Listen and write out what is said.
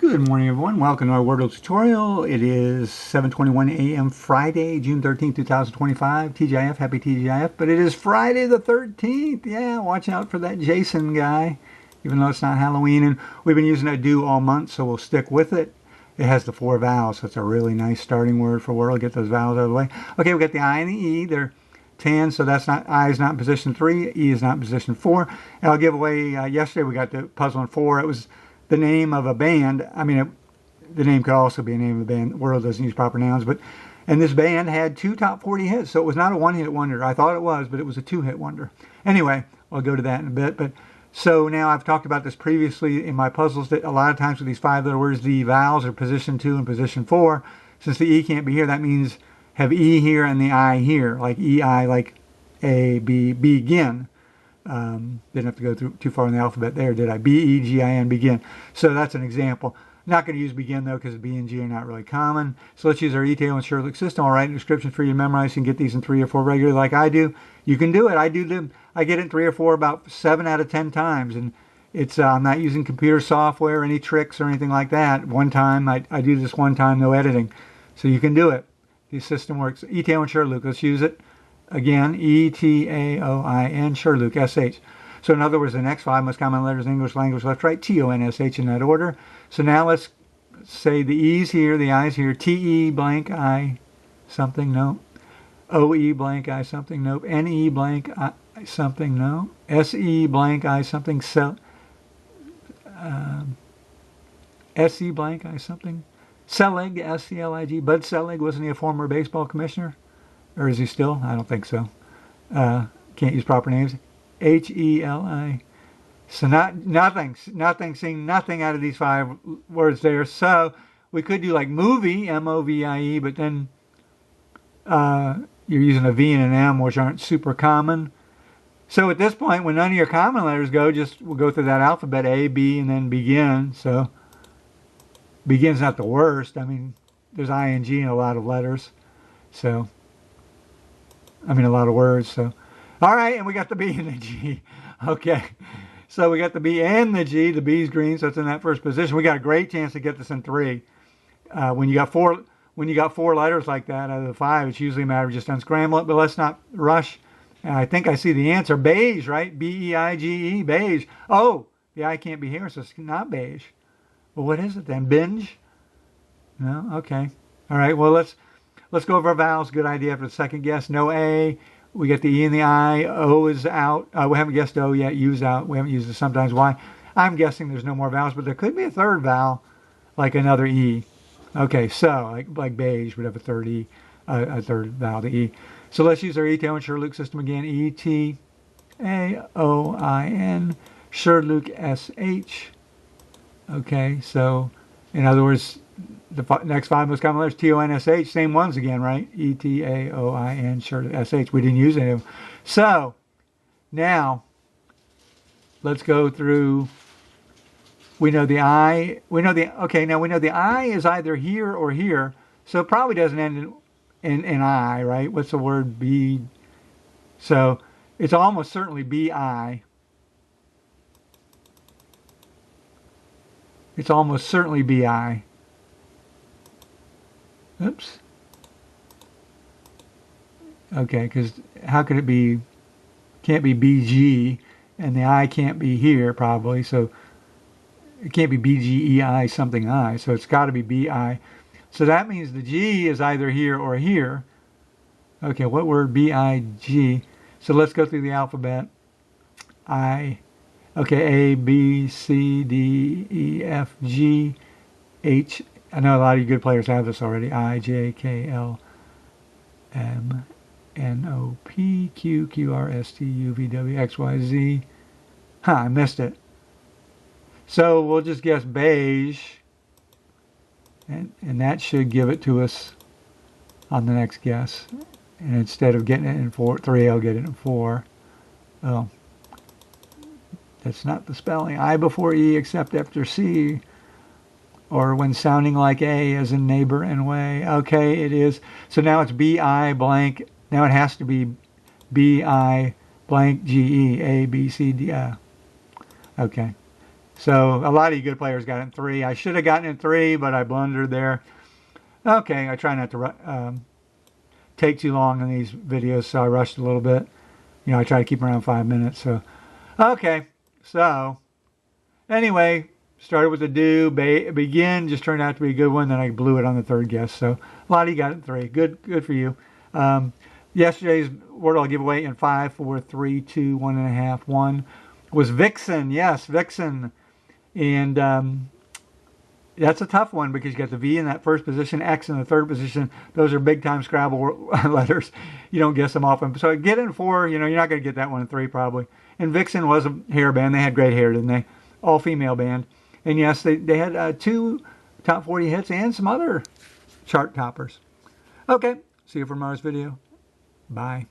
Good morning, everyone. Welcome to our Wordle tutorial. It is 7:21 a.m. Friday, June 13th, 2025. TGIF, happy TGIF. But it is Friday the 13th. Yeah, watch out for that Jason guy, even though it's not Halloween. And we've been using a do all month, so we'll stick with it. It has the 4 vowels, so it's a really nice starting word for Wordle. Get those vowels out of the way. Okay, we got the I and the E. They're 10, so that's not, I is not in position 3, E is not in position 4. And I'll give away, yesterday we got the puzzle in 4. It was the name of a band. I mean, the name could also be a name of a band. The world doesn't use proper nouns, and this band had 2 top 40 hits, so it was not a one-hit wonder. I thought it was, but it was a 2-hit wonder. Anyway, I'll go to that in a bit. But so now I've talked about this previously in my puzzles that a lot of times with these 5-letter words, the vowels are position 2 and position 4. Since the E can't be here, that means have E here and the I here, like E-I, like A, B, begin. Didn't have to go too far in the alphabet there, did I? B-E-G-I-N, begin. So that's an example. Not going to use begin, though, because B and G are not really common. So let's use our ETAOIN SHRDLUC system. I'll write a description for you to memorize. You can get these in 3 or 4 regularly like I do. You can do it. I get it in 3 or 4 about 7 out of 10 times. And it's I'm not using computer software, any tricks or anything like that. One time, I do this one time, no editing. So you can do it. The system works. ETAOIN SHRDLUC, let's use it. Again, ETAOIN, SHRDLUC, S-H. So in other words, the next 5 most common letters in English language, left, right, T-O-N-S-H in that order. So now let's say the E's here, the I's here, T-E blank I something, no. O-E blank I something, nope. N-E blank I something, no. S-E blank I something, S-E blank I something. Selig, S-C-L-I-G. Bud Selig, wasn't he a former baseball commissioner? Or is he still? I don't think so. Can't use proper names. H-E-L-I. So nothing, seeing nothing out of these 5 words there. So we could do like movie, M-O-V-I-E, but then you're using a V and an M, which aren't super common. So at this point, when none of your common letters go, we'll go through that alphabet, A, B, and then begin. So begin's not the worst. I mean, there's I-N-G in a lot of letters. So a lot of words. So, all right, and we got the B and the G. Okay, so we got the B and the G. The B's green, so it's in that first position. We got a great chance to get this in 3. When you got 4 letters like that out of the 5, it's usually a matter of just unscramble it. But let's not rush. I think I see the answer. Beige, right? B-E-I-G-E, beige. Oh, the I can't be here, so it's not beige. Well, what is it then? Binge? No. Okay. All right. Well, Let's go over our vowels. Good idea for the second guess. No A. We get the E and the I. O is out. We haven't guessed O yet. U's out. We haven't used it sometimes. Why? I'm guessing there's no more vowels, but there could be a third vowel, like another E. Okay, so like beige would have a third E, a third vowel, the E. So let's use our ETAOIN SHRDLUC system again. E-T-A-O-I-N, SHRDLUC, S-H. Okay, so in other words, the next 5 most common letters, T-O-N-S-H, same ones again, right? E-T-A-O-I-N, SHRDLUC, S-H. We didn't use any of them. So, now, let's go through, we know the I is either here or here, so it probably doesn't end in I, right? What's the word? B? So, it's almost certainly B-I. It's almost certainly B-I. Oops. Okay, because how could it be? Can't be BG, and the I can't be here probably, so it can't be BGEI something I, so it's got to be BI. So that means the G is either here or here. Okay, what word? B-I-G. So let's go through the alphabet. I. Okay, A, B, C, D, E, F, G, H. I know a lot of you good players have this already. I, J, K, L, M, N, O, P, Q, Q, R, S, T, U, V, W, X, Y, Z. I missed it. So we'll just guess beige. And that should give it to us on the next guess. And instead of getting it in 3, I'll get it in 4. Oh. That's not the spelling. I before E except after C. Or when sounding like A as in neighbor and way. Okay, it is. So now it's B-I blank. Now it has to be B-I blank G-E. A, B, C, D. Okay. So a lot of you good players got it in 3. I should have gotten it in 3, but I blundered there. Okay, I try not to take too long in these videos, so I rushed a little bit. You know, I try to keep around 5 minutes. So, okay. So, anyway, started with the do, begin, just turned out to be a good one. Then I blew it on the 3rd guess. So, a lot of you got it in 3. Good for you. Yesterday's Wordle giveaway in 5, 4, 3, 2, 1.5, 1 was Vixen. Yes, Vixen. And that's a tough one because you got the V in that first position, X in the 3rd position. Those are big time Scrabble letters. You don't guess them often. So get in 4, you know, you're not going to get that one in 3 probably. And Vixen was a hair band. They had great hair, didn't they? All female band. And yes, they had 2 top 40 hits and some other chart toppers. Okay, see you for tomorrow's video. Bye.